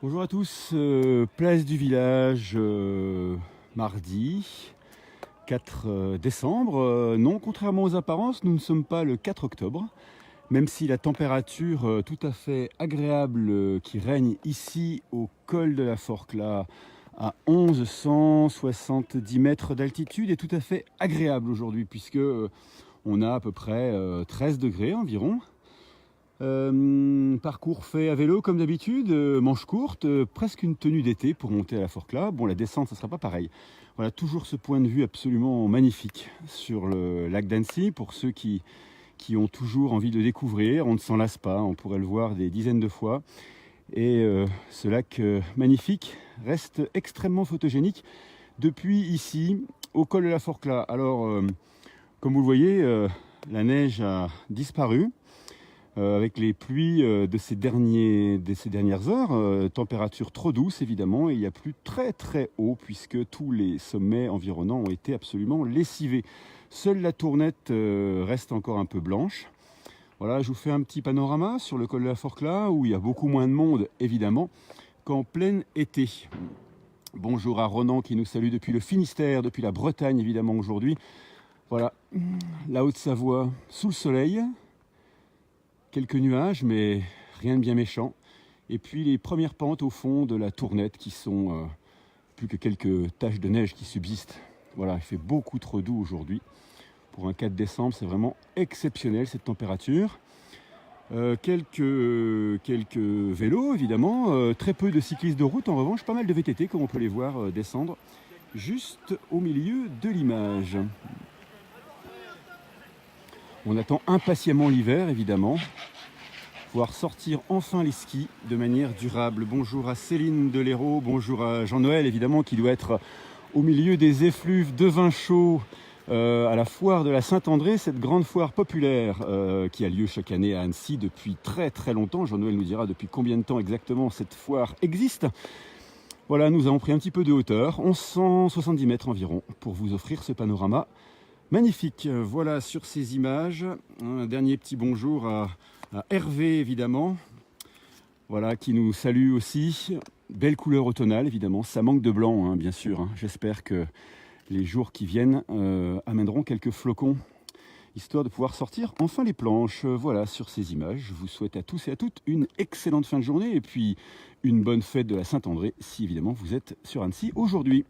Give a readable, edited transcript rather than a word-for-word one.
Bonjour à tous, place du village, mardi 4 décembre. Non, contrairement aux apparences, nous ne sommes pas le 4 octobre, même si la température tout à fait agréable qui règne ici au col de la Forclaz là, à 1170 mètres d'altitude est tout à fait agréable aujourd'hui, puisque on a à peu près 13 degrés environ. Parcours fait à vélo comme d'habitude, manches courtes, presque une tenue d'été pour monter à la Forclaz. Bon, la descente, ça ne sera pas pareil. Voilà, toujours ce point de vue absolument magnifique sur le lac d'Annecy. Pour ceux qui ont toujours envie de découvrir, on ne s'en lasse pas, on pourrait le voir des dizaines de fois. Et ce lac magnifique reste extrêmement photogénique depuis ici, au col de la Forclaz. Alors, comme vous le voyez, la neige a disparu. Avec les pluies de ces dernières heures, température trop douce évidemment, et il y a plu très très haut puisque tous les sommets environnants ont été absolument lessivés. Seule la Tournette reste encore un peu blanche. Voilà, je vous fais un petit panorama sur le col de la Forclaz où il y a beaucoup moins de monde évidemment qu'en plein été. Bonjour à Ronan qui nous salue depuis le Finistère, depuis la Bretagne évidemment aujourd'hui. Voilà, la Haute-Savoie sous le soleil. Quelques nuages, mais rien de bien méchant. Et puis les premières pentes au fond de la Tournette qui sont plus que quelques taches de neige qui subsistent. Voilà, il fait beaucoup trop doux aujourd'hui. Pour un 4 décembre, c'est vraiment exceptionnel cette température. Quelques vélos évidemment, très peu de cyclistes de route en revanche, pas mal de VTT comme on peut les voir descendre juste au milieu de l'image. On attend impatiemment l'hiver, évidemment. Pouvoir sortir enfin les skis de manière durable. Bonjour à Céline Deléraud, bonjour à Jean-Noël, évidemment, qui doit être au milieu des effluves de vin chaud à la foire de la Saint-André, cette grande foire populaire qui a lieu chaque année à Annecy depuis très très longtemps. Jean-Noël nous dira depuis combien de temps exactement cette foire existe. Voilà, nous avons pris un petit peu de hauteur, 1170 mètres environ, pour vous offrir ce panorama magnifique. Voilà, sur ces images, un dernier petit bonjour à Hervé évidemment, voilà, qui nous salue aussi. Belle couleur automnale évidemment, ça manque de blanc hein, bien sûr. Hein. J'espère que les jours qui viennent amèneront quelques flocons, histoire de pouvoir sortir enfin les planches. Voilà, sur ces images, je vous souhaite à tous et à toutes une excellente fin de journée et puis une bonne fête de la Saint-André si évidemment vous êtes sur Annecy aujourd'hui.